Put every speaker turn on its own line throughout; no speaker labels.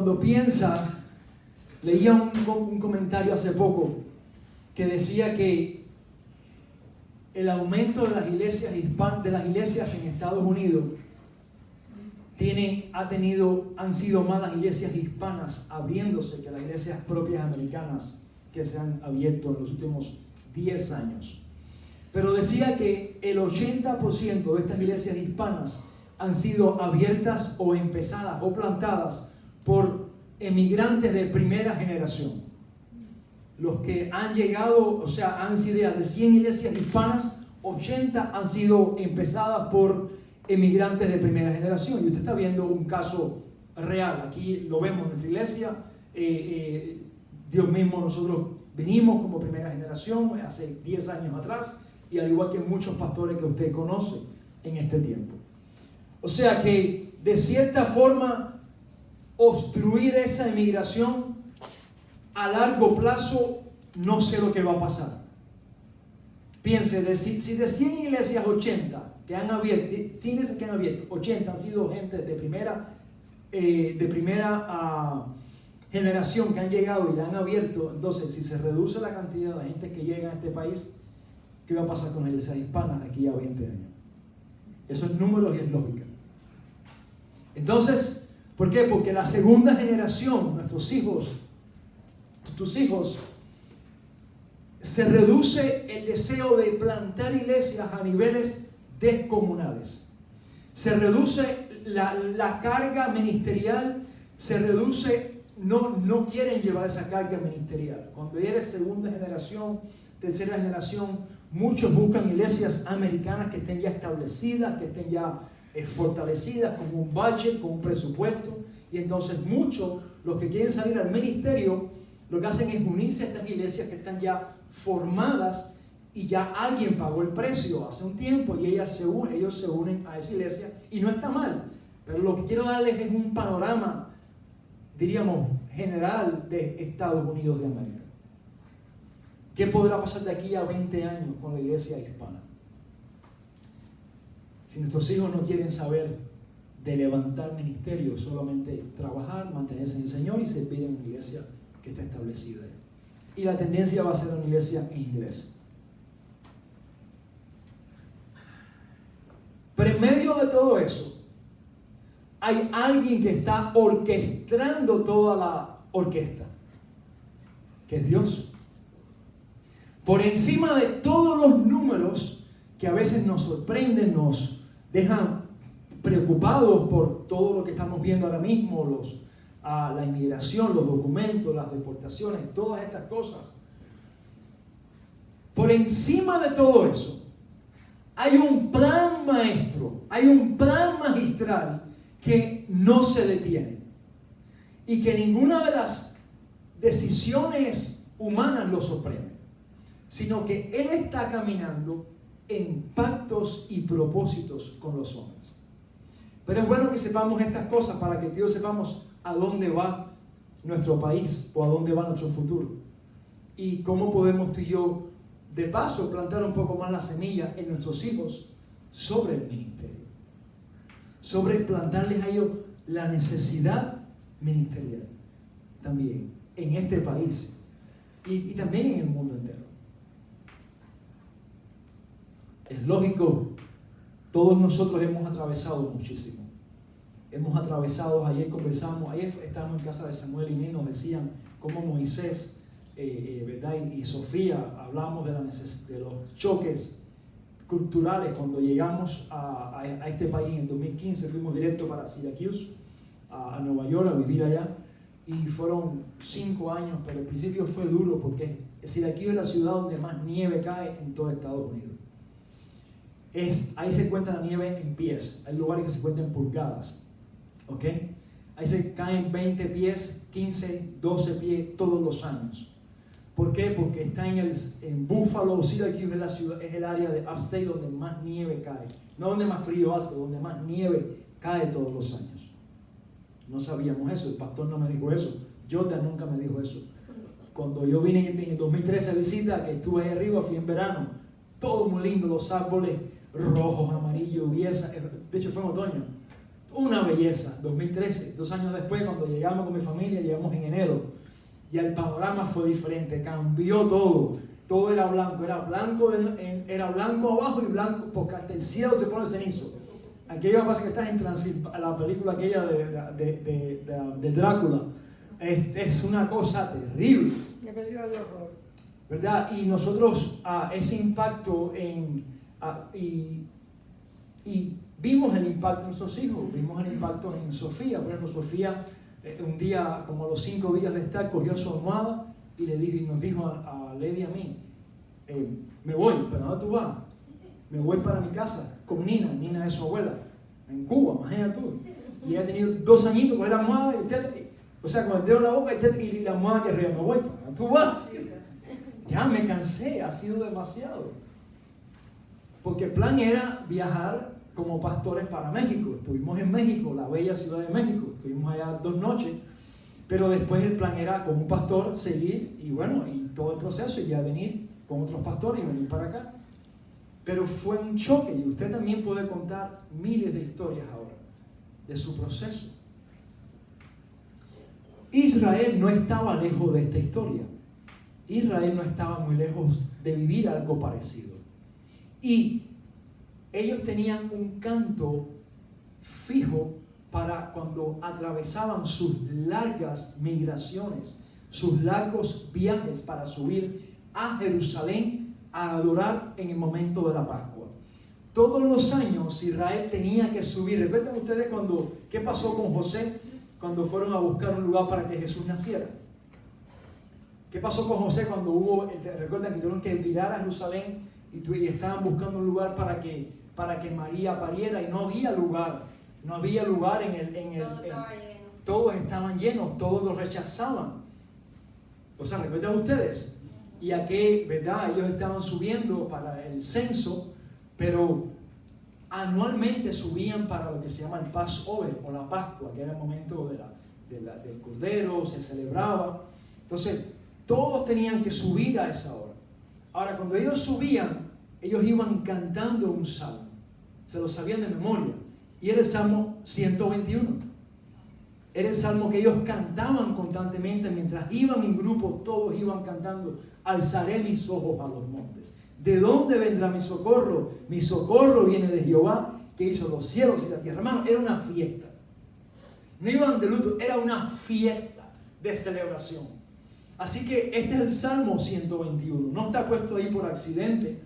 cuando piensa, leía un comentario hace poco que decía que el aumento de las iglesias en Estados Unidos han sido más las iglesias hispanas abriéndose que las iglesias propias americanas que se han abierto en los últimos 10 años. Pero decía que el 80% de estas iglesias hispanas han sido abiertas o empezadas o plantadas por emigrantes de primera generación. Los que han llegado, o sea, han sido de 100 iglesias hispanas, 80 han sido empezadas por emigrantes de primera generación. Y usted está viendo un caso real. Aquí lo vemos en nuestra iglesia. Dios mismo, nosotros venimos como primera generación hace 10 años atrás, y al igual que muchos pastores que usted conoce en este tiempo. O sea que, de cierta forma, obstruir esa emigración a largo plazo, no sé lo que va a pasar. Piense, si de 100 iglesias 80 que han abierto, 100 iglesias que han abierto, 80 han sido gente de primera generación que han llegado y la han abierto. Entonces, si se reduce la cantidad de gente que llega a este país, ¿qué va a pasar con las iglesias hispanas de aquí a 20 años? Eso es números y es lógica. Entonces, ¿por qué? Porque la segunda generación, nuestros hijos, tus hijos, se reduce el deseo de plantar iglesias a niveles descomunales. Se reduce la carga ministerial, se reduce, no quieren llevar esa carga ministerial. Cuando eres segunda generación, tercera generación, muchos buscan iglesias americanas que estén ya establecidas, que estén ya fortalecidas, con un budget, con un presupuesto. Y entonces muchos, los que quieren salir al ministerio, lo que hacen es unirse a estas iglesias que están ya formadas y ya alguien pagó el precio hace un tiempo y ellos se unen a esa iglesia, y no está mal. Pero lo que quiero darles es un panorama, diríamos, general de Estados Unidos de América. ¿Qué podrá pasar de aquí a 20 años con la iglesia hispana? Si nuestros hijos no quieren saber de levantar ministerios, solamente trabajar, mantenerse en el Señor y servir en una iglesia que está establecida. Y la tendencia va a ser una iglesia en inglés. Pero en medio de todo eso, hay alguien que está orquestando toda la orquesta, que es Dios. Por encima de todos los números que a veces nos sorprenden, nos dejan preocupados por todo lo que estamos viendo ahora mismo, la inmigración, los documentos, las deportaciones, todas estas cosas. Por encima de todo eso, hay un plan maestro, hay un plan magistral que no se detiene y que ninguna de las decisiones humanas lo sorprende, sino que Él está caminando en pactos y propósitos con los hombres. Pero es bueno que sepamos estas cosas para que Dios sepamos a dónde va nuestro país o a dónde va nuestro futuro. Y cómo podemos tú y yo, de paso, plantar un poco más la semilla en nuestros hijos sobre el ministerio. Sobre plantarles a ellos la necesidad ministerial también en este país y también en el mundo entero. Es lógico, todos nosotros hemos atravesado muchísimo. Hemos atravesado, ayer conversamos, ayer estábamos en casa de Samuel y nos decían cómo Moisés, ¿verdad? Y Sofía, hablamos de los choques culturales. Cuando llegamos a este país en 2015, fuimos directo para Syracuse, a Nueva York, a vivir allá, y fueron 5 años, pero al principio fue duro porque Syracuse es la ciudad donde más nieve cae en todo Estados Unidos. Ahí se cuenta la nieve en pies, hay lugares que se cuentan en pulgadas, ¿ok? Ahí se caen 20 pies, 15, 12 pies todos los años. ¿Por qué? Porque está en Buffalo, Syracuse es la ciudad, es el área de upstate donde más nieve cae. No donde más frío hace, donde más nieve cae todos los años. No sabíamos eso, el pastor no me dijo eso, Jordan nunca me dijo eso. Cuando yo vine en el 2013 a visita, que estuve ahí arriba, fui en verano, todo muy lindo, los árboles rojos, amarillos, de hecho fue en otoño, Una belleza. 2013, 2 años después, cuando llegamos con mi familia, llegamos en enero, ya el panorama fue diferente, cambió todo. Todo era blanco era blanco abajo y blanco, porque hasta el cielo se pone cenizo. Aquello pasa que estás en la película aquella de Drácula. Es una cosa terrible.
La película de horror.
¿Verdad? Y nosotros ese impacto y vimos el impacto en nuestros hijos, vimos el impacto en Sofía. Por ejemplo, Sofía un día, como a los 5 días de estar, cogió su almohada y nos dijo a Lady y a mí, me voy, ¿pero dónde tú vas? Me voy para mi casa con Nina es su abuela, en Cuba, imagínate tú. Y ella ha tenido 2 añitos con la almohada, o sea, con el dedo en la boca y la almohada que arriba, me voy, ¿para dónde tú vas? Ya me cansé, ha sido demasiado. Porque el plan era viajar como pastores para México. Estuvimos en México, la bella ciudad de México, estuvimos allá 2 noches, pero después el plan era como un pastor seguir y todo el proceso y ya venir con otros pastores y venir para acá. Pero fue un choque y usted también puede contar miles de historias ahora de su proceso. Israel no estaba lejos de esta historia. Israel no estaba muy lejos de vivir algo parecido. Y ellos tenían un canto fijo para cuando atravesaban sus largas migraciones, sus largos viajes para subir a Jerusalén a adorar en el momento de la Pascua. Todos los años Israel tenía que subir. ¿Recuerdan ustedes qué pasó con José cuando fueron a buscar un lugar para que Jesús naciera? ¿Qué pasó con José cuando recuerdan que tuvieron que virar a Jerusalén y estaban buscando un lugar para que María pariera y no había lugar? No había lugar todos estaban llenos, todos los rechazaban. O sea, recuerdan ustedes. Y aquí, ¿verdad? Ellos estaban subiendo para el censo, pero anualmente subían para lo que se llama el Passover o la Pascua, que era el momento del Cordero, se celebraba. Entonces, todos tenían que subir a esa hora. Ahora, cuando ellos subían, ellos iban cantando un salmo. Se lo sabían de memoria. Y era el Salmo 121. Era el salmo que ellos cantaban constantemente mientras iban en grupo, todos iban cantando. Alzaré mis ojos a los montes. ¿De dónde vendrá mi socorro? Mi socorro viene de Jehová, que hizo los cielos y la tierra. Hermano, era una fiesta. No iban de luto, era una fiesta de celebración. Así que este es el Salmo 121. No está puesto ahí por accidente,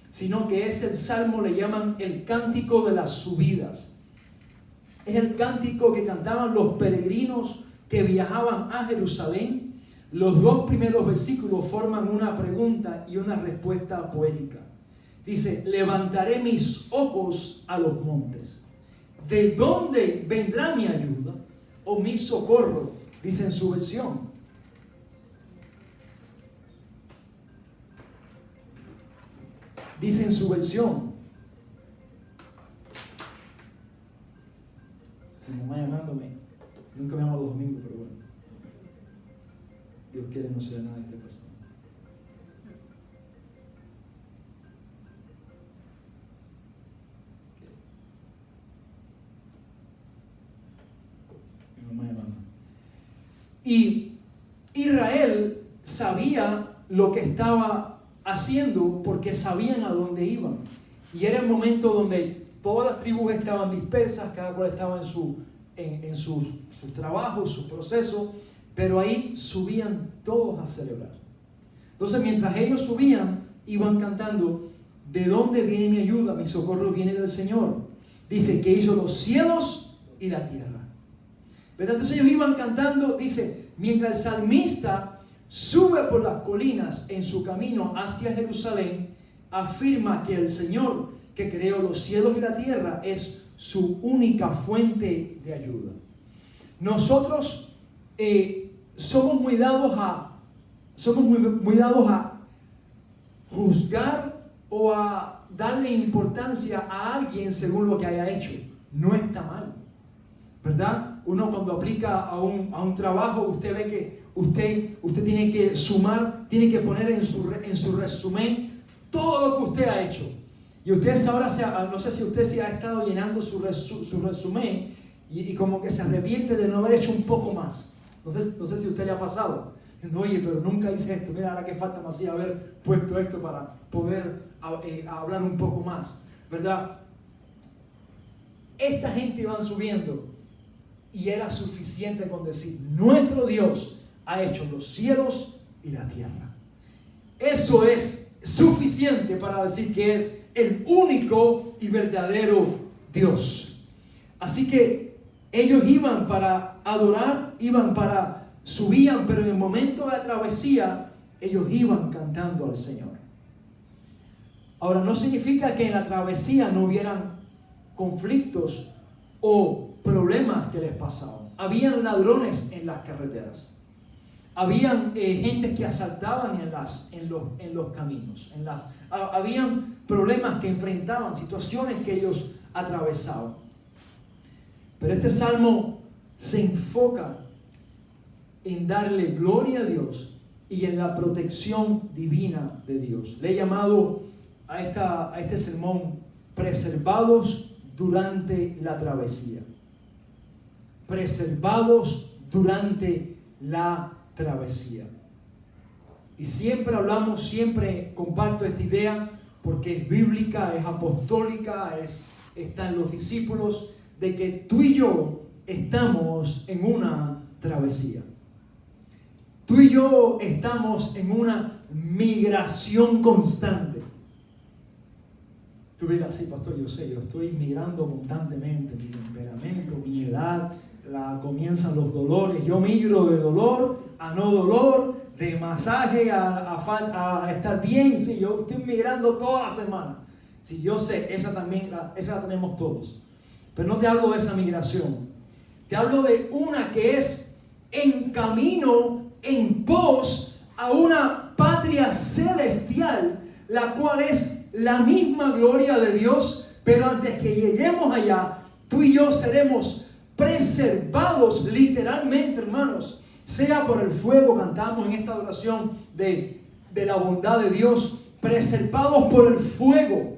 sino que es el salmo, le llaman el cántico de las subidas. Es el cántico que cantaban los peregrinos que viajaban a Jerusalén. Los 2 primeros versículos forman una pregunta y una respuesta poética. Dice, levantaré mis ojos a los montes. ¿De dónde vendrá mi ayuda o mi socorro? Dice en su versión. Dice en su versión. Mi mamá llamándome. Nunca me llama los domingos, pero bueno. Dios quiere no sea nada de este pasado. Mi mamá llamando. Y Israel sabía lo que estaba haciendo porque sabían a dónde iban. Y era el momento donde todas las tribus estaban dispersas, cada cual estaba en sus trabajos, sus procesos, pero ahí subían todos a celebrar. Entonces, mientras ellos subían, iban cantando, ¿de dónde viene mi ayuda? Mi socorro viene del Señor. Dice que hizo los cielos y la tierra. ¿Verdad? Entonces ellos iban cantando, dice, mientras el salmista sube por las colinas en su camino hacia Jerusalén, afirma que el Señor que creó los cielos y la tierra es su única fuente de ayuda. Nosotros somos muy dados a juzgar o a darle importancia a alguien según lo que haya hecho. No está mal, ¿verdad? Uno cuando aplica a un trabajo, usted ve que usted tiene que sumar, tiene que poner en su resumen todo lo que usted ha hecho. Y usted ahora, no sé si usted se ha estado llenando su resumen y como que se arrepiente de no haber hecho un poco más. No sé si a usted le ha pasado. Oye, pero nunca hice esto. Mira, ahora que falta más haber puesto esto para poder hablar un poco más, ¿verdad? Esta gente iban subiendo y era suficiente con decir: nuestro Dios ha hecho los cielos y la tierra. Eso es suficiente para decir que es el único y verdadero Dios. Así que ellos iban para adorar, subían, pero en el momento de la travesía, ellos iban cantando al Señor. Ahora, no significa que en la travesía no hubieran conflictos o problemas que les pasaban. Habían ladrones en las carreteras. Habían gentes que asaltaban en los caminos. Habían problemas que enfrentaban, situaciones que ellos atravesaban. Pero este salmo se enfoca en darle gloria a Dios y en la protección divina de Dios. Le he llamado a este sermón: preservados durante la travesía. Preservados durante la travesía. Y siempre comparto esta idea porque es bíblica, es apostólica, está en los discípulos, de que tú y yo estamos en una travesía. Tú y yo estamos en una migración constante. Tú dirás: sí, pastor, yo sé, yo estoy migrando constantemente, mi temperamento, mi edad, comienzan los dolores, yo migro de dolor a no dolor, de masaje a estar bien. Sí, yo estoy migrando toda la semana. Sí, yo sé, esa la tenemos todos. Pero no te hablo de esa migración. Te hablo de una que es en camino, en pos a una patria celestial, la cual es la misma gloria de Dios. Pero antes que lleguemos allá, tú y yo seremos preservados literalmente, hermanos, sea por el fuego. Cantamos en esta oración de la bondad de Dios, preservados por el fuego.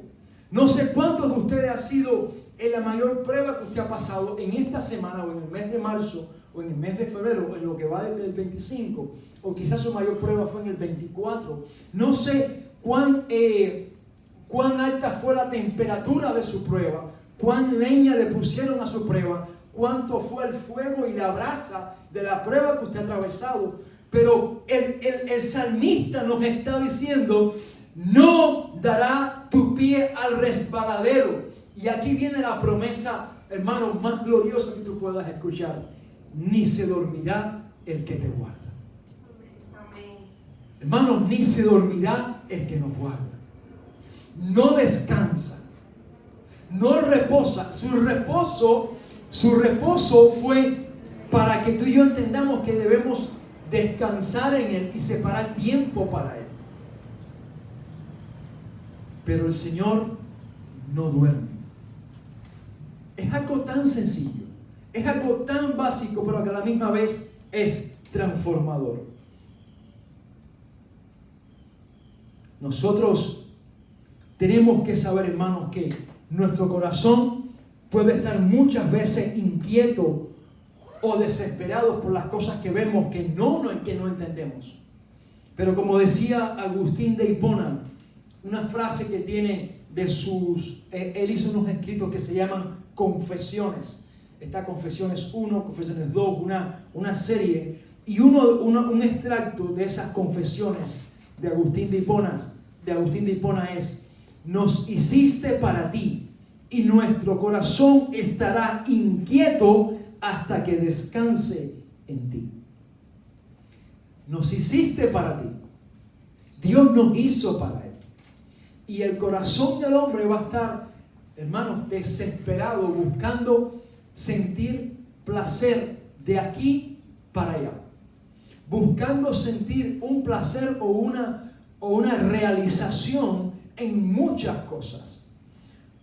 No sé cuántos de ustedes ha sido en la mayor prueba que usted ha pasado en esta semana, o en el mes de marzo, o en el mes de febrero, o en lo que va del 25, o quizás su mayor prueba fue en el 24. No sé cuán alta fue la temperatura de su prueba, cuán leña le pusieron a su prueba, cuánto fue el fuego y la brasa de la prueba que usted ha atravesado. Pero el salmista nos está diciendo: no dará tu pie al resbaladero. Y aquí viene la promesa, hermano, más gloriosa que tú puedas escuchar: ni se dormirá el que te guarda. Amén. Hermanos, ni se dormirá el que nos guarda. No descansa, no reposa. Su reposo fue para que tú y yo entendamos que debemos descansar en Él y separar tiempo para Él. Pero el Señor no duerme. Es algo tan sencillo, es algo tan básico, pero que a la misma vez es transformador. Nosotros tenemos que saber, hermanos, que nuestro corazón puede estar muchas veces inquieto o desesperado por las cosas que vemos que no entendemos. Pero como decía Agustín de Hipona, una frase que tiene él hizo unos escritos que se llaman Confesiones. Está Confesiones 1, Confesiones 2, una serie. Y un extracto de esas confesiones de Agustín de Hipona es: nos hiciste para ti, y nuestro corazón estará inquieto hasta que descanse en ti. Nos hiciste para ti. Dios nos hizo para Él. Y el corazón del hombre va a estar, hermanos, desesperado, buscando sentir placer de aquí para allá. Buscando sentir un placer o una realización en muchas cosas.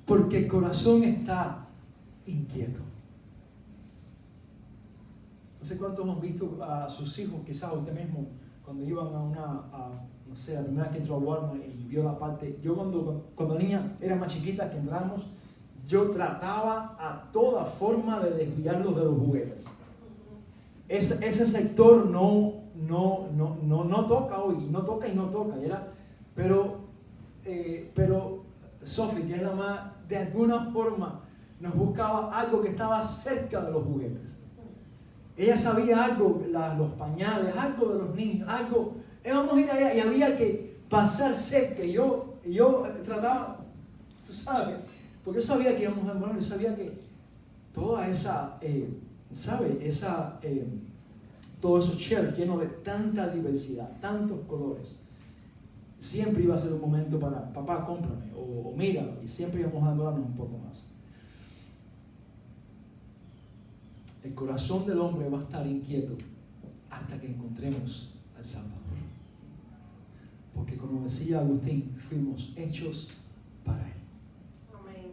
Porque el corazón está inquieto. No sé cuántos han visto a sus hijos, quizás usted mismo, cuando iban no sé, la primera vez que entró a Walmart y vio la parte. Yo cuando la niña era más chiquita, que entramos, yo trataba a toda forma de desviarlos de los juguetes. Ese sector no toca hoy, no toca y no toca, ¿verdad? Pero Sophie, que es la más, de alguna forma nos buscaba algo que estaba cerca de los juguetes. Ella sabía algo, los pañales, algo de los niños, algo. Íbamos a ir allá y había que pasar cerca. Y yo trataba, tú sabes, porque yo sabía que íbamos a morir, yo sabía que toda esa, todos esos shelves llenos de tanta diversidad, tantos colores, siempre iba a ser un momento para, papá, cómprame, o mira, y siempre íbamos a demorarnos un poco más. El corazón del hombre va a estar inquieto hasta que encontremos al Salvador. Porque como decía Agustín, fuimos hechos para Él.
Amén.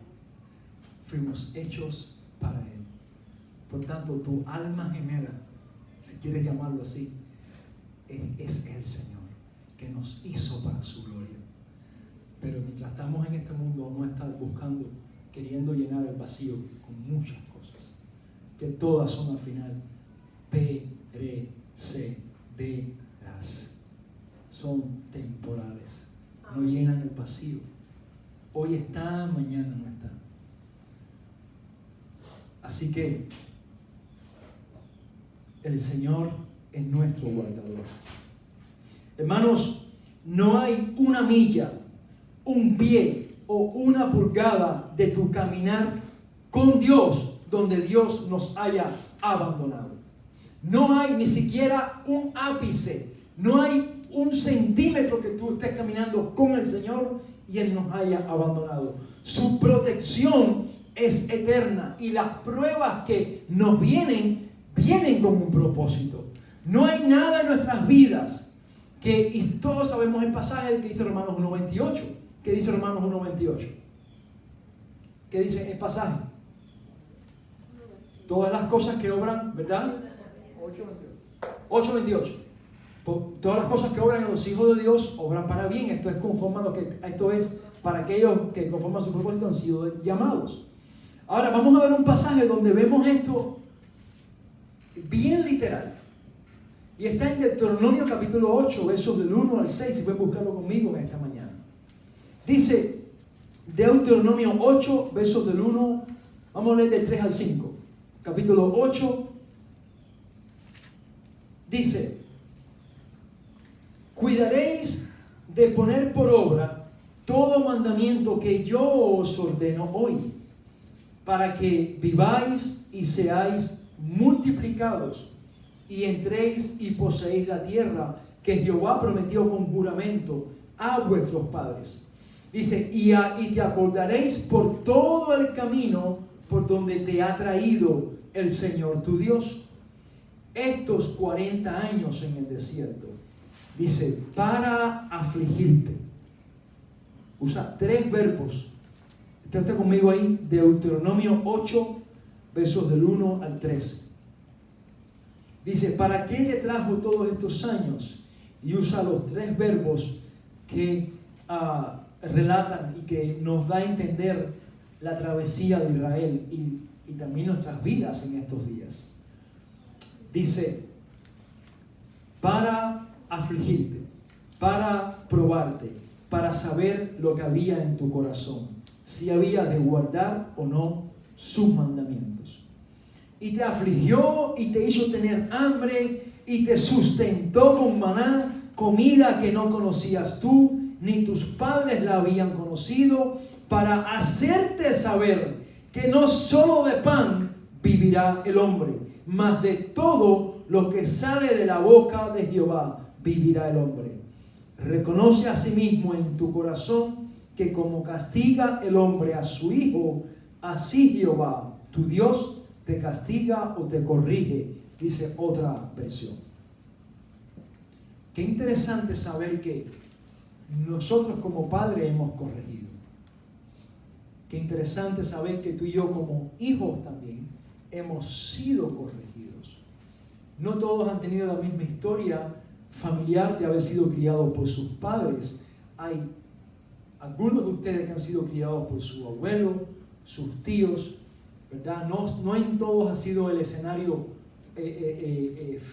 Fuimos hechos para Él. Por tanto, tu alma gemela, si quieres llamarlo así, es el Señor, que nos hizo para su gloria. Pero mientras estamos en este mundo, vamos a estar buscando, queriendo llenar el vacío con muchas cosas, que todas son al final perecederas, son temporales, no llenan el vacío. Hoy está, mañana no está. Así que el Señor es nuestro guardador. Hermanos, no hay una milla, un pie o una pulgada de tu caminar con Dios donde Dios nos haya abandonado. No hay ni siquiera un ápice, no hay un centímetro que tú estés caminando con el Señor y Él nos haya abandonado. Su protección es eterna y las pruebas que nos vienen con un propósito. No hay nada en nuestras vidas y todos sabemos el pasaje que dice Romanos 1:28. ¿Qué dice Romanos 1:28? ¿Qué dice el pasaje? Todas las cosas que obran, ¿verdad? 8:28. Todas las cosas que obran en los hijos de Dios obran para bien. Esto es para aquellos que conforme a su propósito han sido llamados. Ahora vamos a ver un pasaje donde vemos esto bien literal. Y está en Deuteronomio capítulo 8, versos del 1 al 6, si pueden buscarlo conmigo en esta mañana. Dice Deuteronomio 8, versos del 1, vamos a leer del 3 al 5. Capítulo 8, dice: cuidaréis de poner por obra todo mandamiento que yo os ordeno hoy, para que viváis y seáis multiplicados y entréis y poseéis la tierra que Jehová prometió con juramento a vuestros padres. Dice, y te acordaréis por todo el camino por donde te ha traído el Señor tu Dios estos 40 años en el desierto. Dice, para afligirte. Usa 3 verbos. Estate conmigo ahí, Deuteronomio 8, versos del 1 al 3. Dice, ¿para qué te trajo todos estos años? Y usa los 3 verbos que relatan y que nos da a entender la travesía de Israel y también nuestras vidas en estos días. Dice, para afligirte, para probarte, para saber lo que había en tu corazón, si había de guardar o no sus mandamientos. Y te afligió y te hizo tener hambre y te sustentó con maná, comida que no conocías tú, ni tus padres la habían conocido, para hacerte saber que no solo de pan vivirá el hombre, mas de todo lo que sale de la boca de Jehová vivirá el hombre. Reconoce a sí mismo en tu corazón que como castiga el hombre a su hijo, así Jehová, tu Dios, te castiga o te corrige, dice otra versión. Qué interesante saber que nosotros como padres hemos corregido. Qué interesante saber que tú y yo como hijos también hemos sido corregidos. No todos han tenido la misma historia familiar de haber sido criados por sus padres. Hay algunos de ustedes que han sido criados por su abuelo, sus tíos, ¿verdad? No en todos ha sido el escenario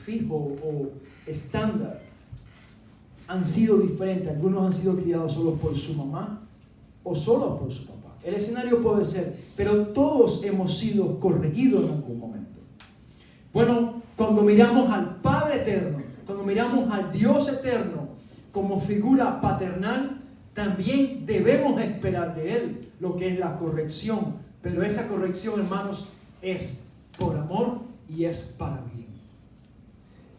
fijo o estándar. Han sido diferentes. Algunos han sido criados solos por su mamá o solos por su papá. El escenario puede ser, pero todos hemos sido corregidos en algún momento. Bueno, cuando miramos al Padre Eterno, cuando miramos al Dios Eterno como figura paternal, también debemos esperar de Él lo que es la corrección. Pero esa corrección, hermanos, es por amor y es para bien.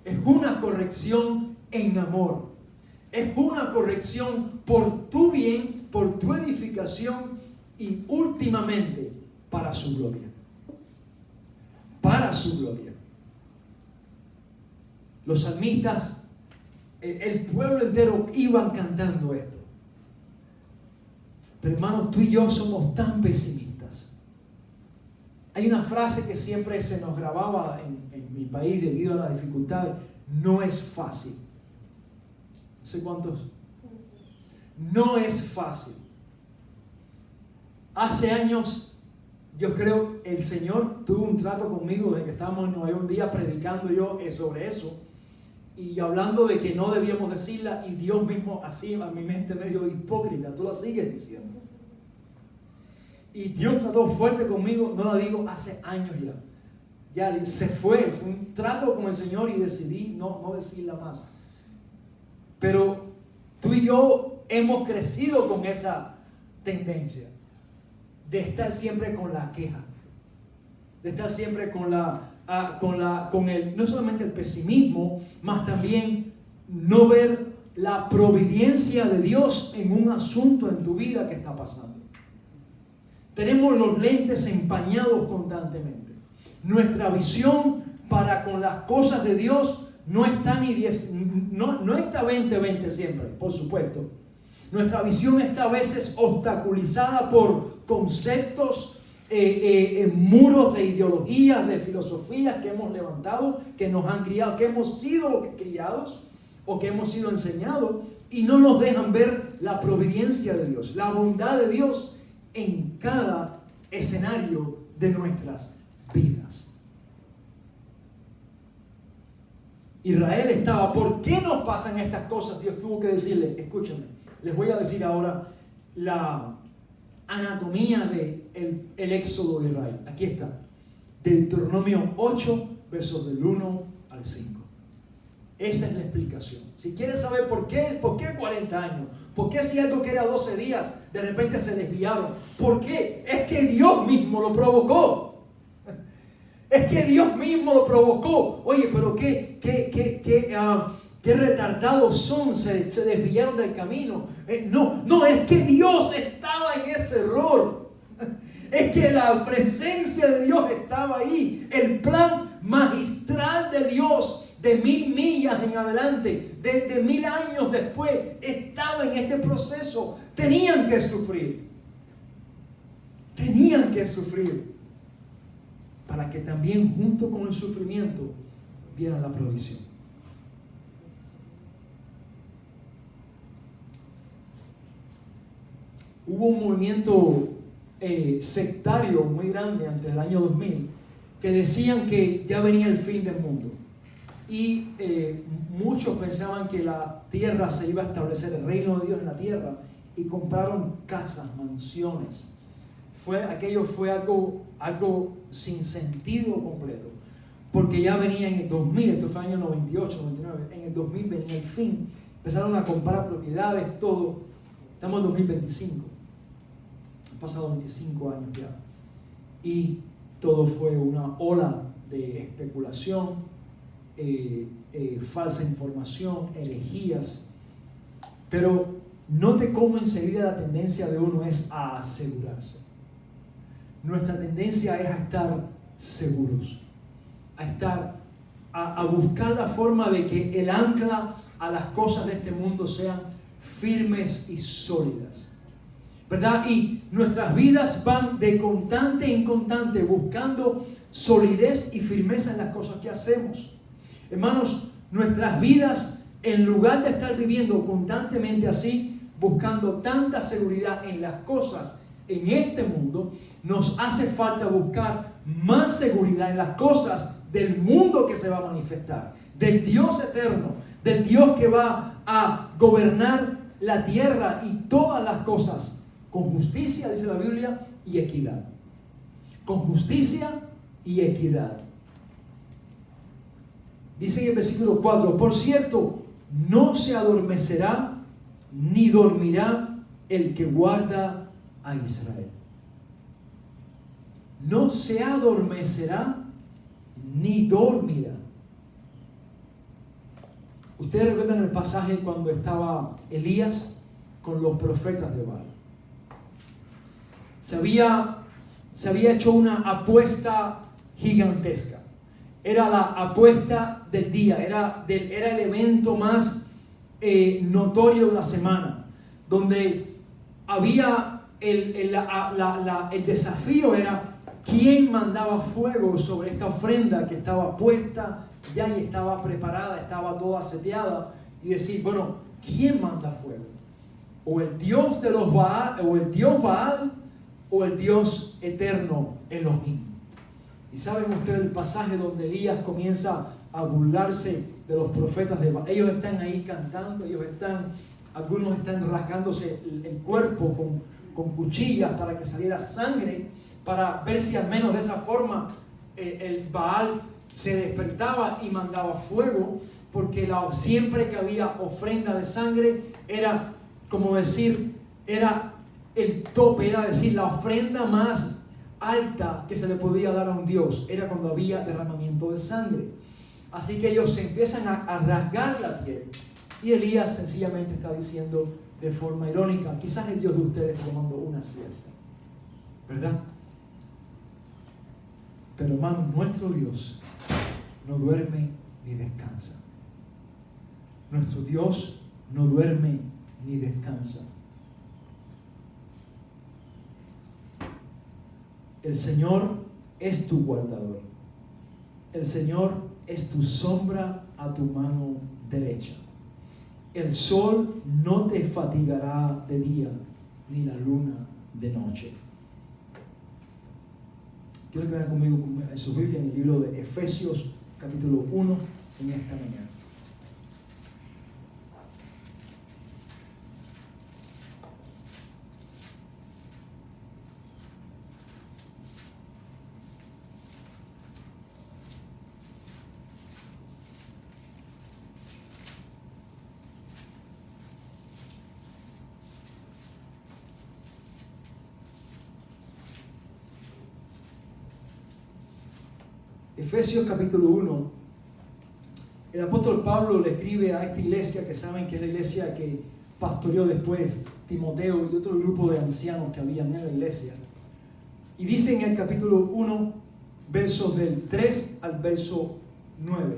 Es una corrección en amor. Es una corrección por tu bien, por tu edificación y últimamente para su gloria. Para su gloria. Los salmistas, el pueblo entero iban cantando esto. Pero hermanos, tú y yo somos tan pesimistas. Hay una frase que siempre se nos grababa en mi país debido a las dificultades. No es fácil. No sé cuántos. No es fácil. Hace años, yo creo, el Señor tuvo un trato conmigo de que estábamos en Nueva York un día predicando yo sobre eso y hablando de que no debíamos decirla, y Dios mismo así a mi mente medio hipócrita, tú la sigues diciendo. Y Dios trató fuerte conmigo, no la digo hace años ya. Ya se fue un trato con el Señor y decidí no decirla más. Pero tú y yo hemos crecido con esa tendencia de estar siempre con la queja, de estar siempre con el, no solamente el pesimismo, más también no ver la providencia de Dios en un asunto en tu vida que está pasando. Tenemos los lentes empañados constantemente. Nuestra visión para con las cosas de Dios no está no está 20-20 siempre, por supuesto. Nuestra visión está a veces obstaculizada por conceptos, muros de ideologías, de filosofías que hemos levantado, que nos han criado, que hemos sido criados o que hemos sido enseñados, y no nos dejan ver la providencia de Dios, la bondad de Dios en cada escenario de nuestras vidas. Israel estaba, ¿por qué nos pasan estas cosas? Dios tuvo que decirle, escúchame, les voy a decir ahora la anatomía del éxodo de Israel. Aquí está, Deuteronomio 8, versos del 1 al 5. Esa es la explicación. Si quieres saber por qué 40 años, por qué si algo que era 12 días, de repente se desviaron, ¿por qué? Es que Dios mismo lo provocó. Es que Dios mismo lo provocó. Oye, pero qué retardados son, se desviaron del camino. No, es que Dios estaba en ese error. Es que la presencia de Dios estaba ahí. El plan magistral de Dios de 1000 millas en adelante, de 1000 años después, estaba en este proceso. Tenían que sufrir. Tenían que sufrir. Para que también junto con el sufrimiento vieran la provisión. Hubo un movimiento sectario muy grande antes del año 2000 que decían que ya venía el fin del mundo. Y muchos pensaban que la tierra se iba a establecer, el reino de Dios en la tierra, y compraron casas, mansiones. Aquello fue algo sin sentido completo, porque ya venía en el 2000, esto fue en el año 98, 99, en el 2000 venía el fin, empezaron a comprar propiedades, todo. Estamos en 2025, han pasado 25 años ya, y todo fue una ola de especulación, falsa información, herejías. Pero note cómo enseguida la tendencia de uno es a asegurarse. Nuestra tendencia es a estar seguros, a buscar la forma de que el ancla a las cosas de este mundo sean firmes y sólidas, ¿verdad? Y nuestras vidas van de constante en constante buscando solidez y firmeza en las cosas que hacemos. Hermanos, nuestras vidas, en lugar de estar viviendo constantemente así, buscando tanta seguridad en las cosas en este mundo, nos hace falta buscar más seguridad en las cosas del mundo que se va a manifestar, del Dios eterno, del Dios que va a gobernar la tierra y todas las cosas con justicia, dice la Biblia, y equidad. Con justicia y equidad. Dice en el versículo 4, por cierto, no se adormecerá ni dormirá el que guarda a Israel. No se adormecerá ni dormirá. Ustedes recuerdan el pasaje cuando estaba Elías con los profetas de Baal. Se había hecho una apuesta gigantesca. Era la apuesta del día, era el evento más notorio de la semana, donde había el desafío era quién mandaba fuego sobre esta ofrenda que estaba puesta ya y estaba preparada, estaba toda seteada, y decir, bueno, ¿quién manda fuego? O el Dios de los Baal, o el Dios Baal, o el Dios eterno Elohim. Y saben ustedes el pasaje donde Elías comienza a burlarse de los profetas de Baal. Ellos están ahí cantando, algunos están rasgándose el cuerpo con cuchillas para que saliera sangre, para ver si al menos de esa forma el Baal se despertaba y mandaba fuego, porque siempre que había ofrenda de sangre era como decir, era el tope, era decir, la ofrenda más alta que se le podía dar a un Dios, era cuando había derramamiento de sangre. Así que ellos se empiezan a rasgar la piel, y Elías sencillamente está diciendo de forma irónica, quizás el Dios de ustedes tomando una siesta, ¿verdad? Pero hermano, nuestro Dios no duerme ni descansa. Nuestro Dios no duerme ni descansa. El Señor es tu guardador. El Señor es tu sombra a tu mano derecha. El sol no te fatigará de día, ni la luna de noche. Quiero que vean conmigo en su Biblia, en el libro de Efesios, capítulo 1, en esta mañana. Efesios capítulo 1, el apóstol Pablo le escribe a esta iglesia que saben que es la iglesia que pastoreó después Timoteo y otro grupo de ancianos que habían en la iglesia. Y dice en el capítulo 1, versos del 3 al verso 9,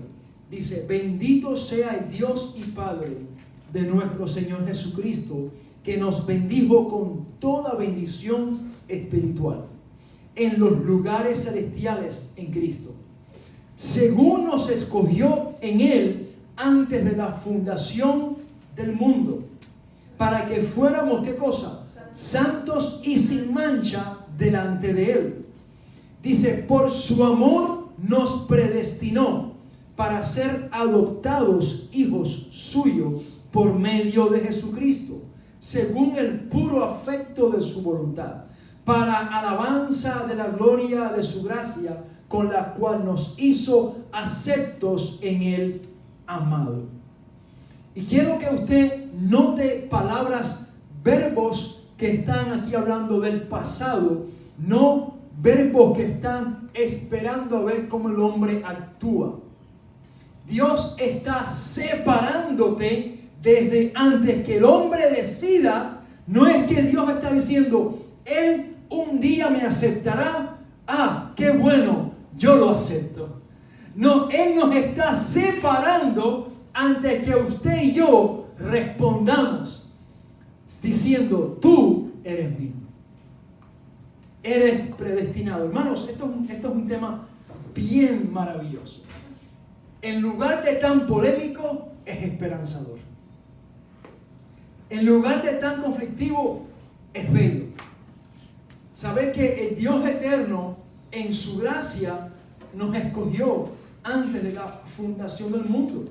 dice, bendito sea el Dios y Padre de nuestro Señor Jesucristo, que nos bendijo con toda bendición espiritual en los lugares celestiales en Cristo, según nos escogió en Él antes de la fundación del mundo, para que fuéramos, ¿qué cosa? Santos y sin mancha delante de Él. Dice, por su amor nos predestinó para ser adoptados hijos suyos por medio de Jesucristo, según el puro afecto de su voluntad, para alabanza de la gloria de su gracia, con la cual nos hizo aceptos en el amado. Y quiero que usted note palabras, verbos que están aquí hablando del pasado, no verbos que están esperando a ver cómo el hombre actúa. Dios está separándote desde antes que el hombre decida. No es que Dios está diciendo, Él un día me aceptará, qué bueno, yo lo acepto. No, Él nos está separando antes que usted y yo respondamos, diciendo, tú eres mío. Eres predestinado. Hermanos, esto es un tema bien maravilloso. En lugar de tan polémico, es esperanzador. En lugar de tan conflictivo, es bello. Saber que el Dios eterno, en su gracia, nos escogió antes de la fundación del mundo.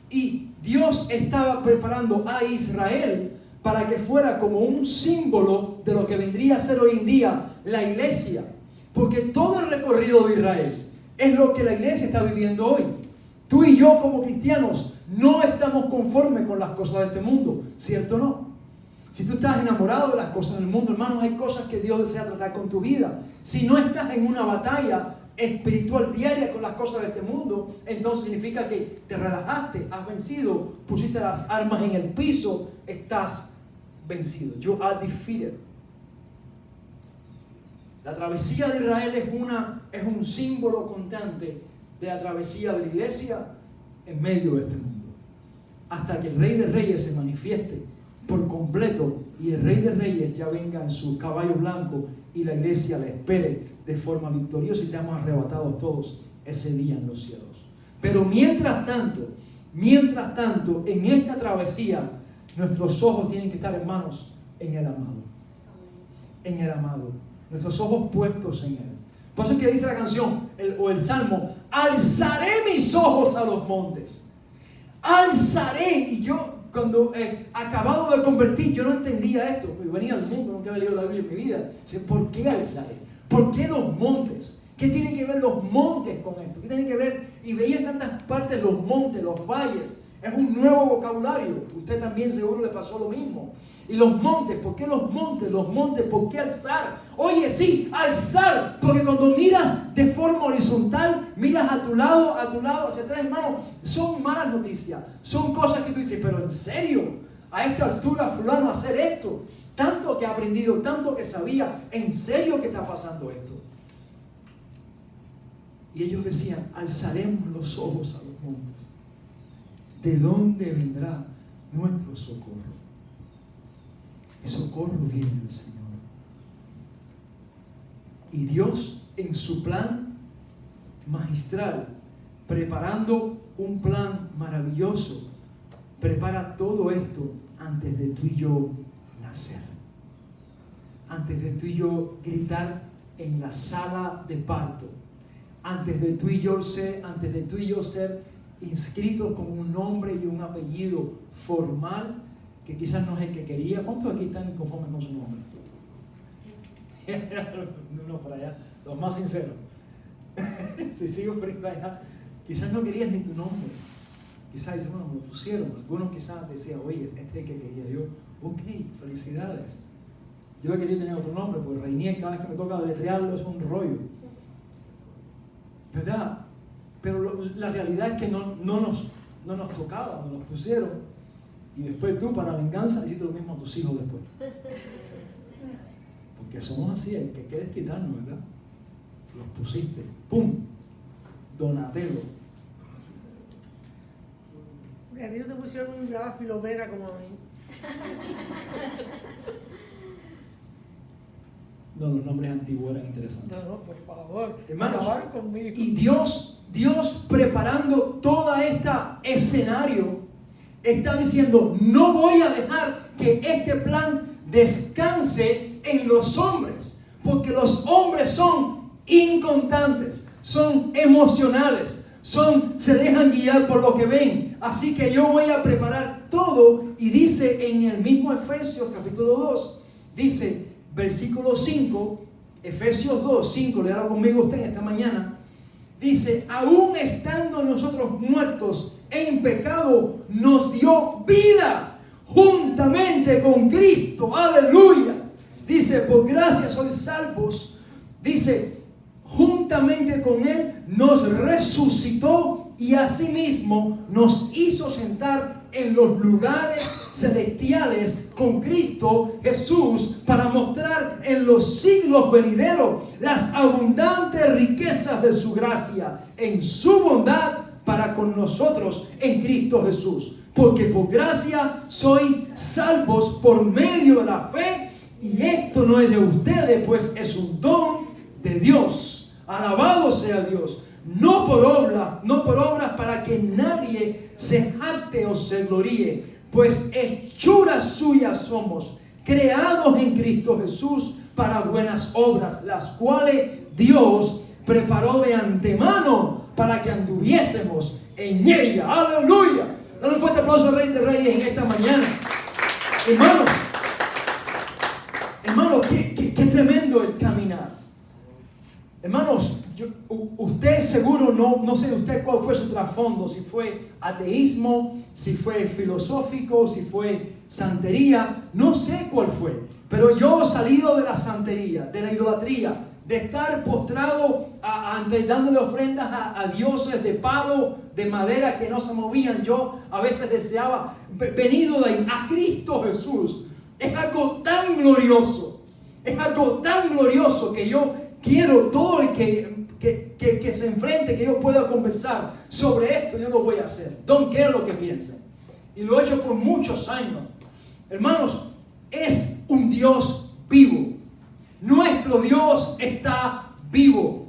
Y Dios estaba preparando a Israel para que fuera como un símbolo de lo que vendría a ser hoy en día la iglesia. Porque todo el recorrido de Israel es lo que la iglesia está viviendo hoy. Tú y yo como cristianos no estamos conformes con las cosas de este mundo, ¿cierto o no? Si tú estás enamorado de las cosas del mundo, hermanos, hay cosas que Dios desea tratar con tu vida. Si no estás en una batalla espiritual diaria con las cosas de este mundo, entonces significa que te relajaste, has vencido, pusiste las armas en el piso, estás vencido. You are defeated. La travesía de Israel es un símbolo constante de la travesía de la iglesia en medio de este mundo. Hasta que el Rey de Reyes se manifieste por completo y el Rey de Reyes ya venga en su caballo blanco y la iglesia le espere de forma victoriosa y seamos arrebatados todos ese día en los cielos. Pero mientras tanto, en esta travesía, nuestros ojos tienen que estar, hermanos, en el amado. En el amado. Nuestros ojos puestos en él. Por eso es que dice la canción o el salmo: alzaré mis ojos a los montes. Alzaré. Y yo, cuando acabado de convertir, yo no entendía esto. Venía del mundo, nunca había leído la Biblia en mi vida. ¿Por qué alzaré? ¿Por qué los montes? ¿Qué tienen que ver los montes con esto? ¿Qué tienen que ver? Y veía en tantas partes los montes, los valles. Es un nuevo vocabulario. Usted también seguro le pasó lo mismo. Y los montes, ¿por qué los montes? Los montes, ¿por qué alzar? Oye, sí, alzar. Porque cuando miras de forma horizontal, miras a tu lado, hacia atrás, hermano, son malas noticias. Son cosas que tú dices, pero en serio, a esta altura fulano hacer esto. Tanto que ha aprendido, tanto que sabía, en serio que está pasando esto. Y ellos decían, alzaremos los ojos a los montes. ¿De dónde vendrá nuestro socorro? El socorro viene del Señor. Y Dios, en su plan magistral, preparando un plan maravilloso, prepara todo esto antes de tú y yo nacer. Antes de tú y yo gritar en la sala de parto. Antes de tú y yo ser inscritos con un nombre y un apellido formal, que quizás no es el que quería. ¿Cuántos aquí están conformes con su nombre? No, para allá, los más sinceros. Si sigo por allá, quizás no querías ni tu nombre. Quizás dicen, bueno, me lo pusieron. Algunos quizás decían, oye, este es el que quería yo. Ok, felicidades. Yo he querido tener otro nombre, porque Reinier, cada vez que me toca deletrearlo, es un rollo. ¿Verdad? Pero la realidad es que no nos tocaba, nos pusieron. Y después tú, para venganza, hiciste lo mismo a tus hijos después. Porque somos así, el que quieres quitarnos, ¿verdad? Los pusiste. ¡Pum! Donatello.
A ti no te pusieron un grado Filomena como a mí.
No, los nombres antiguos eran interesantes.
No, por favor.
Hermanos,
conmigo.
y Dios preparando todo este escenario, está diciendo, no voy a dejar que este plan descanse en los hombres, porque los hombres son inconstantes, son emocionales, se dejan guiar por lo que ven. Así que yo voy a preparar todo. Y dice en el mismo Efesios capítulo 2, dice, versículo 5, Efesios 2, 5, léalo conmigo usted esta mañana. Dice, aún estando nosotros muertos en pecado, nos dio vida juntamente con Cristo. Aleluya. Dice, por gracia sois salvos. Dice, juntamente con Él nos resucitó y asimismo nos hizo sentar en los lugares celestiales con Cristo Jesús, para mostrar en los siglos venideros las abundantes riquezas de su gracia en su bondad para con nosotros en Cristo Jesús. Porque por gracia sois salvos por medio de la fe, y esto no es de ustedes, pues es un don de Dios. Alabado sea Dios. No por obras para que nadie se jacte o se gloríe, pues hechuras suyas somos, creados en Cristo Jesús para buenas obras, las cuales Dios preparó de antemano para que anduviésemos en ella. ¡Aleluya! Dale un fuerte aplauso al Rey de Reyes en esta mañana. Hermano, qué tremendo el caminar. Hermanos, usted seguro no sé usted cuál fue su trasfondo, si fue ateísmo, si fue filosófico, si fue santería, no sé cuál fue, pero yo he salido de la santería, de la idolatría, de estar postrado dándole ofrendas a dioses de palo, de madera que no se movían. Yo a veces deseaba, venido de ahí, a Cristo Jesús. Es algo tan glorioso, que yo quiero todo el que se enfrente, que yo pueda conversar sobre esto, yo lo voy a hacer. Don't care lo que piensen. Y lo he hecho por muchos años. Hermanos, es un Dios vivo. Nuestro Dios está vivo.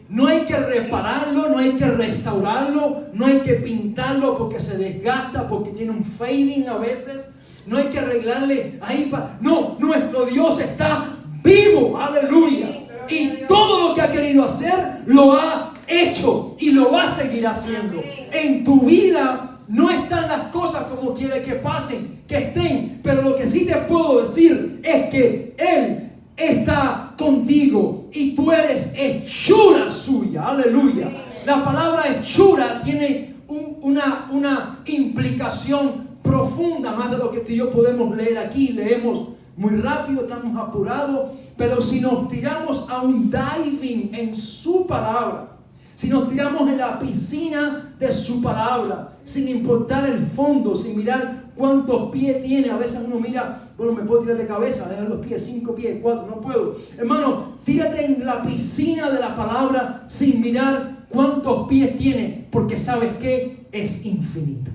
No hay que repararlo, no hay que restaurarlo, no hay que pintarlo porque se desgasta, porque tiene un fading a veces. No hay que arreglarle ahí. No, nuestro Dios está vivo. Aleluya. Y todo lo que ha querido hacer, lo ha hecho y lo va a seguir haciendo. En tu vida no están las cosas como quiere que pasen, que estén. Pero lo que sí te puedo decir es que Él está contigo y tú eres hechura suya. Aleluya. La palabra hechura tiene una implicación profunda, más de lo que tú y yo podemos leer aquí. Leemos muy rápido, estamos apurados, pero si nos tiramos a un diving en su palabra, si nos tiramos en la piscina de su palabra, sin importar el fondo, sin mirar cuántos pies tiene. A veces uno mira, bueno, me puedo tirar de cabeza, dejar los pies, 5 pies, 4, no puedo. Hermano, tírate en la piscina de la palabra sin mirar cuántos pies tiene, porque sabes que es infinita.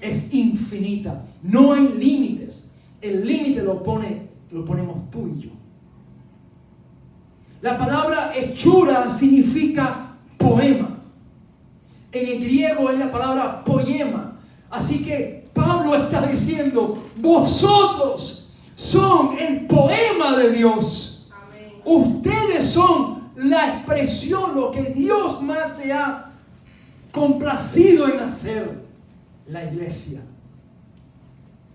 Es infinita. No hay límites. El límite lo ponemos tú y yo. La palabra hechura significa poema. En el griego es la palabra poema. Así que Pablo está diciendo, vosotros son el poema de Dios. Amén. Ustedes son la expresión, lo que Dios más se ha complacido en hacer. La iglesia.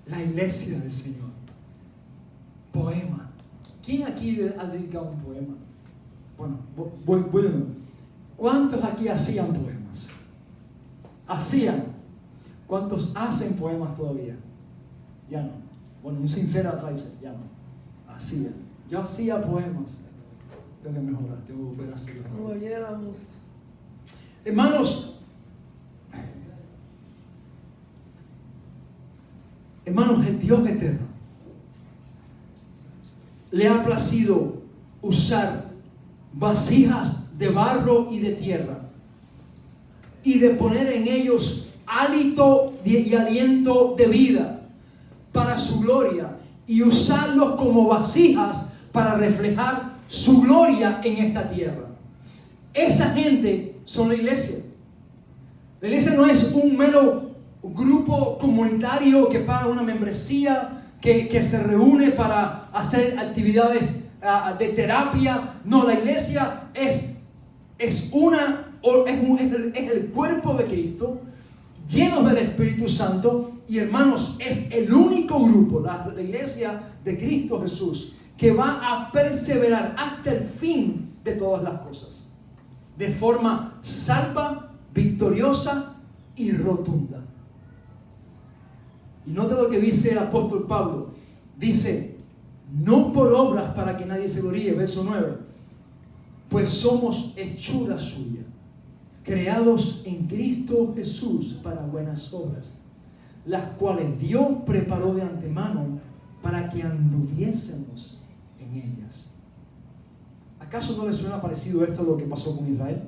La iglesia del Señor. Poema. ¿Quién aquí ha dedicado un poema? Bueno, voy de nuevo. ¿Cuántos aquí hacían poemas? Hacían. ¿Cuántos hacen poemas todavía? Ya no. Bueno, un sincero atrás, ya no. Hacían. Yo hacía poemas. Tengo que mejorar, tengo que volver a hacerlo.
Como llega la música.
Hermanos, el Dios eterno le ha placido usar vasijas de barro y de tierra y de poner en ellos hálito y aliento de vida para su gloria y usarlos como vasijas para reflejar su gloria en esta tierra. Esa gente son la iglesia. La iglesia no es un mero grupo comunitario que paga una membresía, que se reúne para hacer actividades de terapia. No, la iglesia es el cuerpo de Cristo, lleno del Espíritu Santo. Y hermanos, es el único grupo, la iglesia de Cristo Jesús, que va a perseverar hasta el fin de todas las cosas, de forma salva, victoriosa y rotunda. Y nota lo que dice el apóstol Pablo. Dice, no por obras para que nadie se gloríe, verso 9, pues somos hechura suya, creados en Cristo Jesús para buenas obras, las cuales Dios preparó de antemano para que anduviésemos en ellas. ¿Acaso no le suena parecido esto a lo que pasó con Israel?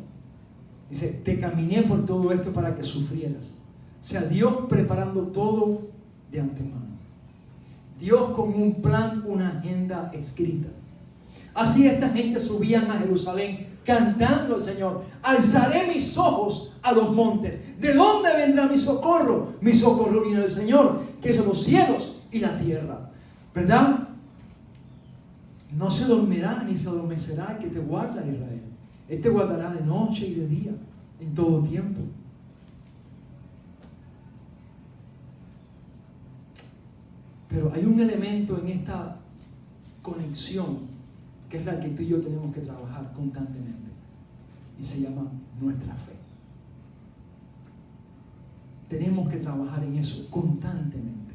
Dice, te caminé por todo esto para que sufrieras. O sea, Dios preparando todo de antemano. Dios con un plan, una agenda escrita. Así esta gente subían a Jerusalén cantando al Señor. Alzaré mis ojos a los montes. ¿De dónde vendrá mi socorro? Mi socorro viene del Señor, que son los cielos y la tierra. ¿Verdad? No se dormirá ni se adormecerá el que te guarda, Israel. Él te guardará de noche y de día, en todo tiempo. Pero hay un elemento en esta conexión que es la que tú y yo tenemos que trabajar constantemente. Y se llama nuestra fe. Tenemos que trabajar en eso constantemente.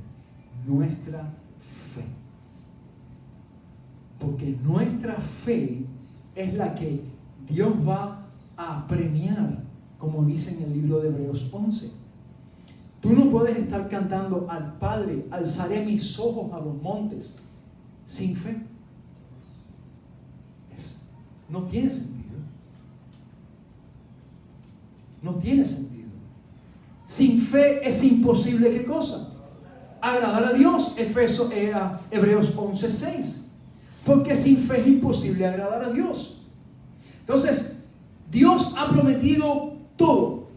Nuestra fe. Porque nuestra fe es la que Dios va a premiar, como dice en el libro de Hebreos 11. Tú no puedes estar cantando al Padre, alzaré mis ojos a los montes, sin fe. No tiene sentido. No tiene sentido. Sin fe es imposible, ¿qué cosa? Agradar a Dios. Hebreos 11:6. Porque sin fe es imposible agradar a Dios. Entonces, Dios ha prometido todo.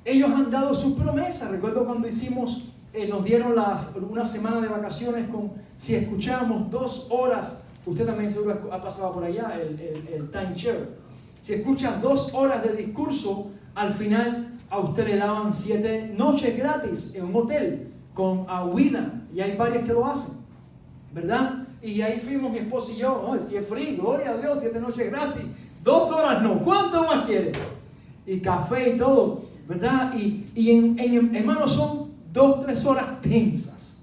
Ellos han dado sus promesas. Recuerdo cuando nos dieron una semana de vacaciones si escuchábamos 2 horas. Usted también seguro ha pasado por allá, el timeshare. Si escuchas 2 horas de discurso, al final a usted le daban 7 noches gratis en un hotel con Wida. Y hay varios que lo hacen, ¿verdad? Y ahí fuimos mi esposo y yo. Si es free, gloria a Dios, 7 noches gratis. 2 horas no, ¿cuánto más quiere? Y café y todo, ¿verdad? Y hermanos, son 2-3 horas tensas.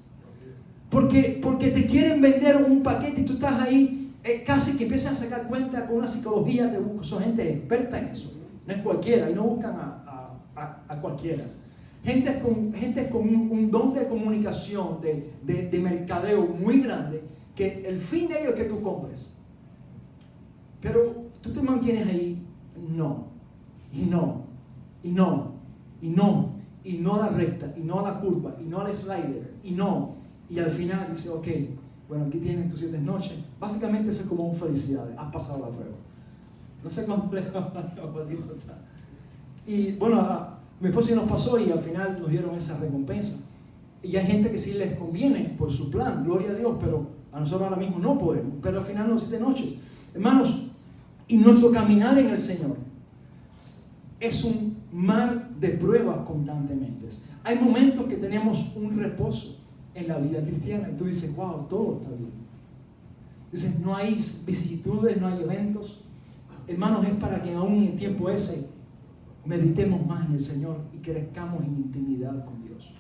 Porque te quieren vender un paquete y tú estás ahí, casi que empiezan a sacar cuenta con una psicología, son gente experta en eso, no es cualquiera, y no buscan a cualquiera. Gente con un don de comunicación, de mercadeo muy grande, que el fin de ello es que tú compres. Pero tú te mantienes ahí, no a la recta, y no a la curva, y no al slider, y al final dice, ok, bueno, aquí tienes tus 7 noches. Básicamente eso es como un felicidades, has pasado la prueba. No sé cuánto le va a. Y bueno, mi esposo nos pasó y al final nos dieron esa recompensa. Y hay gente que sí les conviene por su plan, gloria a Dios, pero a nosotros ahora mismo no podemos. Pero al final los 7 noches. Hermanos, y nuestro caminar en el Señor es un mar de pruebas constantemente. Hay momentos que tenemos un reposo en la vida cristiana y tú dices, wow, todo está bien. Dices, no hay vicisitudes, no hay eventos. Hermanos, es para que aún en el tiempo ese meditemos más en el Señor y crezcamos en intimidad con Dios.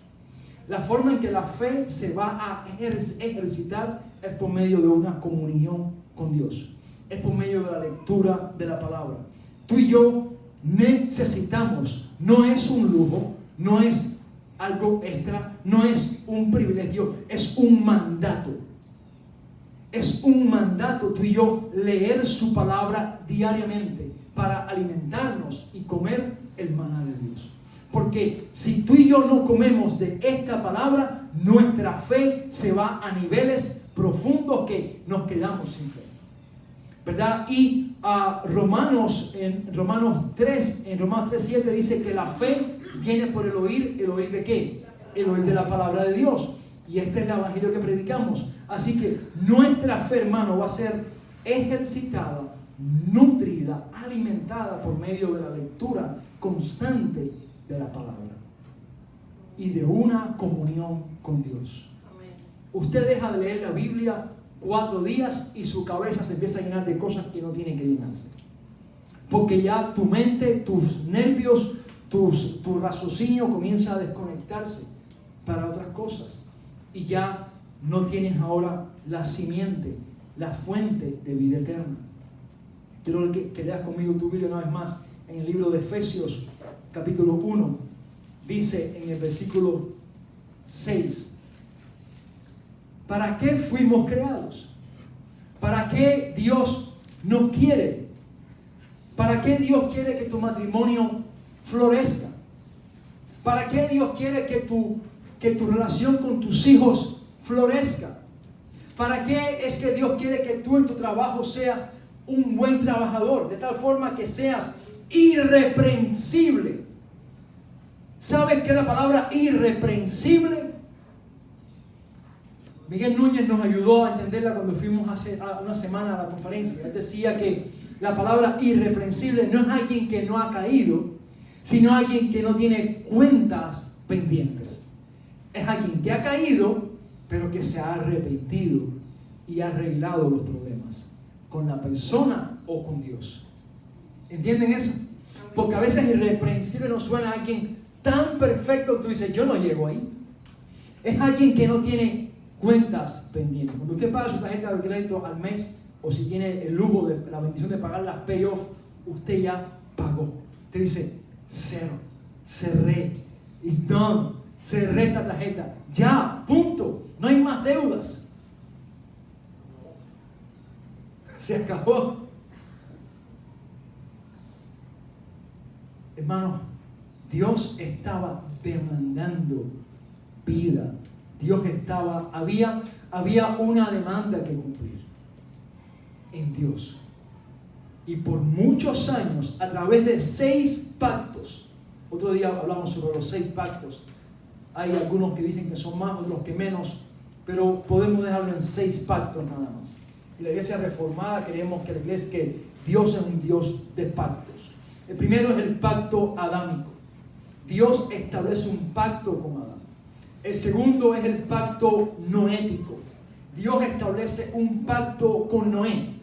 La forma en que la fe se va a ejercitar es por medio de una comunión con Dios. Es por medio de la lectura de la palabra. Tú y yo necesitamos, no es un lujo, no es algo extra, no es un privilegio, es un mandato. Es un mandato tú y yo leer su palabra diariamente para alimentarnos y comer el maná de Dios. Porque si tú y yo no comemos de esta palabra, nuestra fe se va a niveles profundos que nos quedamos sin fe, ¿verdad? Y en Romanos 3:7 dice que la fe viene por el oír ¿de qué? El oír de la palabra de Dios. Y este es el evangelio que predicamos. Así que nuestra fe, hermano, va a ser ejercitada, nutrida, alimentada por medio de la lectura constante de la palabra y de una comunión con Dios. Amén. Usted deja de leer la Biblia 4 días y su cabeza se empieza a llenar de cosas que no tienen que llenarse. Porque ya tu mente, tus nervios, tu raciocinio comienza a desconectarse para otras cosas. Y ya no tienes ahora la simiente, la fuente de vida eterna. Quiero que leas conmigo tu Biblia una vez más en el libro de Efesios, capítulo 1. Dice en el versículo 6: ¿para qué fuimos creados? ¿Para qué Dios nos quiere? ¿Para qué Dios quiere que tu matrimonio florezca? ¿Para qué Dios quiere que tu relación con tus hijos florezca? ¿Para qué es que Dios quiere que tú en tu trabajo seas un buen trabajador? De tal forma que seas irreprensible. ¿Sabes qué es la palabra irreprensible? Miguel Núñez nos ayudó a entenderla cuando fuimos hace una semana a la conferencia. Él decía que la palabra irreprensible no es alguien que no ha caído, sino alguien que no tiene cuentas pendientes. Es alguien que ha caído, pero que se ha arrepentido y ha arreglado los problemas con la persona o con Dios. ¿Entienden eso? Porque a veces irreprensible nos suena a alguien tan perfecto que tú dices, yo no llego ahí. Es alguien que no tiene cuentas pendientes. Cuando usted paga su tarjeta de crédito al mes, o si tiene el lujo de la bendición de pagar las payoff, usted ya pagó. Usted dice, cero, cerré, it's done, cerré esta tarjeta, ya, punto, no hay más deudas. Se acabó. Hermano, Dios estaba demandando vida. Dios había una demanda que cumplir en Dios. Y por muchos años, a través de 6 pactos, otro día hablamos sobre los 6 pactos. Hay algunos que dicen que son más, otros que menos, pero podemos dejarlo en 6 pactos nada más. Y la iglesia reformada creemos que Dios es un Dios de pactos. El primero es el pacto adámico. Dios establece un pacto con Adán. El segundo es el pacto noético. Dios establece un pacto con Noé.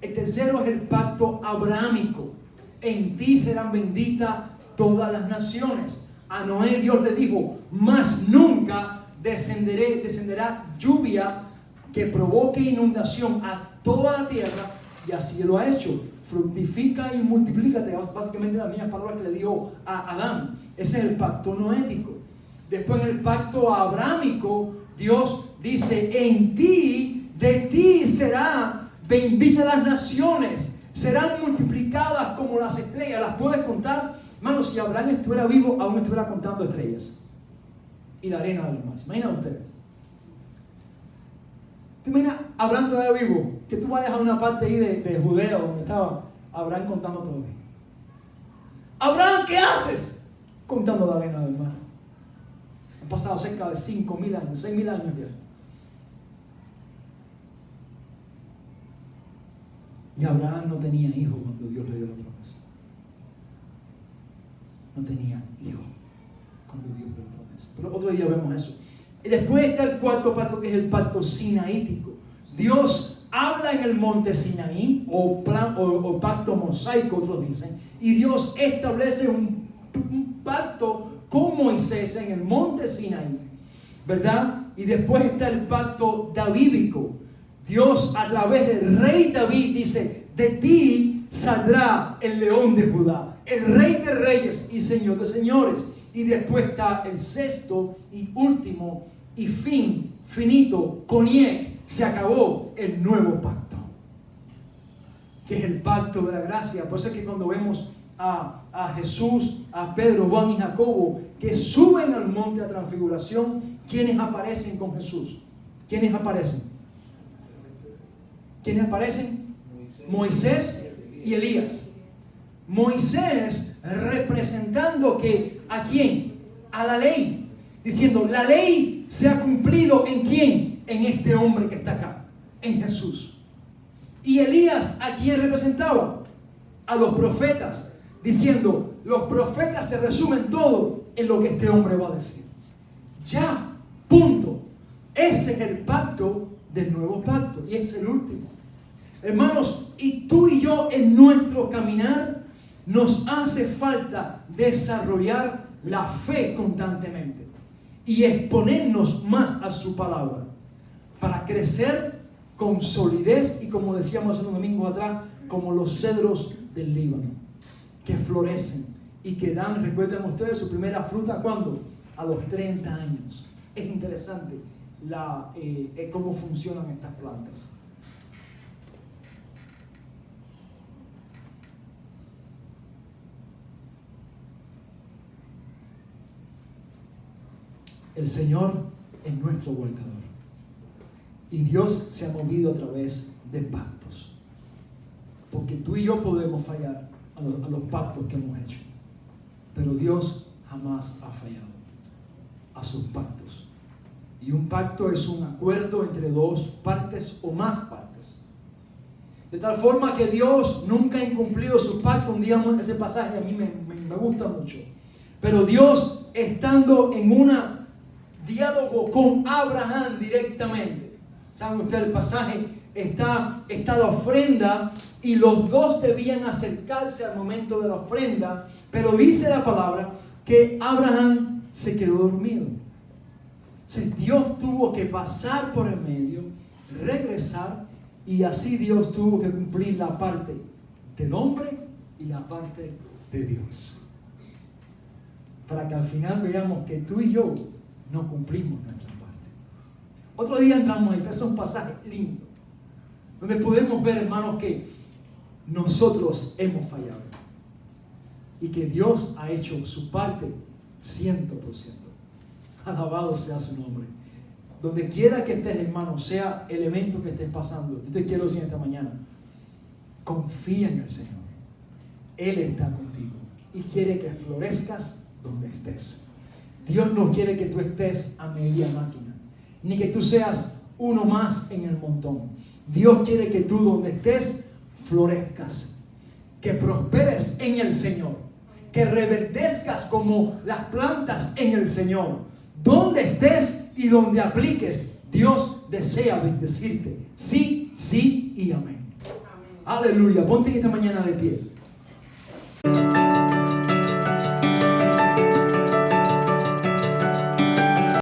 El tercero es el pacto abrahámico. En ti serán benditas todas las naciones. A Noé Dios le dijo, más nunca descenderá lluvia que provoque inundación a toda la tierra, y así lo ha hecho. Fructifica y multiplícate. Básicamente las mismas palabras que le dijo a Adán. Ese es el pacto noético. Después en el pacto abrahámico, Dios dice, de ti será bendita las naciones, serán multiplicadas como las estrellas. ¿Las puedes contar? Hermano, si Abraham estuviera vivo, aún estuviera contando estrellas y la arena del mar. Imaginen ustedes. ¿Te imaginas Abraham todavía vivo? Que tú vayas a una parte ahí de Judea donde estaba Abraham contando todo. Abraham, ¿qué haces? Contando la arena del mar. Han pasado cerca de 5,000 años, 6,000 años ya. Y Abraham no tenía hijo cuando Dios le dio la promesa. No tenía hijo cuando Dios le dio la promesa. Pero otro día vemos eso. Y después está el cuarto pacto, que es el pacto sinaítico. Dios habla en el monte Sinaí, o pacto mosaico, otros dicen. Y Dios establece un pacto con Moisés en el monte Sinaí, ¿verdad? Y después está el pacto davídico. Dios a través del rey David dice, de ti saldrá el león de Judá, el rey de reyes y señor de señores. Y después está el sexto y último y finito, coniec, se acabó el nuevo pacto, que es el pacto de la gracia. Por eso es que cuando vemos a Jesús, a Pedro, Juan y Jacobo, que suben al monte de la transfiguración, ¿quiénes aparecen con Jesús? ¿Quiénes aparecen? ¿Quiénes aparecen? Moisés y Elías. Moisés representando que ¿a quién? A la ley, diciendo la ley se ha cumplido ¿en quién? En este hombre que está acá, en Jesús. Y Elías, ¿a quién representaba? A los profetas, diciendo los profetas se resumen todo en lo que este hombre va a decir. Ya, punto. Ese es el pacto del nuevo pacto y es el último. Hermanos, y tú y yo en nuestro caminar nos hace falta desarrollar la fe constantemente y exponernos más a su palabra para crecer con solidez y, como decíamos unos domingos atrás, como los cedros del Líbano, que florecen y que dan, recuerden ustedes, su primera fruta ¿cuándo? A los 30 años. Es interesante cómo funcionan estas plantas. El Señor es nuestro guardador. Y Dios se ha movido a través de pactos. Porque tú y yo podemos fallar a los pactos que hemos hecho. Pero Dios jamás ha fallado a sus pactos. Y un pacto es un acuerdo entre dos partes o más partes. De tal forma que Dios nunca ha incumplido su pacto. Un día ese pasaje a mí me gusta mucho. Pero Dios, estando en un diálogo con Abraham directamente. ¿Saben ustedes el pasaje? Está la ofrenda y los dos debían acercarse al momento de la ofrenda. Pero dice la palabra que Abraham se quedó dormido. Dios tuvo que pasar por el medio, regresar, y así Dios tuvo que cumplir la parte del hombre y la parte de Dios. Para que al final veamos que tú y yo no cumplimos nuestra parte. Otro día entramos, este es un pasaje lindo, donde podemos ver, hermanos, que nosotros hemos fallado y que Dios ha hecho su parte 100%. Alabado sea su nombre. Donde quiera que estés, hermano, sea el evento que estés pasando, yo te quiero decir esta mañana, confía en el Señor. Él está contigo y quiere que florezcas donde estés. Dios no quiere que tú estés a media máquina, ni que tú seas uno más en el montón. Dios quiere que tú donde estés florezcas, que prosperes en el Señor, que reverdezcas como las plantas en el Señor. Donde estés y donde apliques, Dios desea bendecirte. Sí, sí y amén. Aleluya. Ponte esta mañana de pie.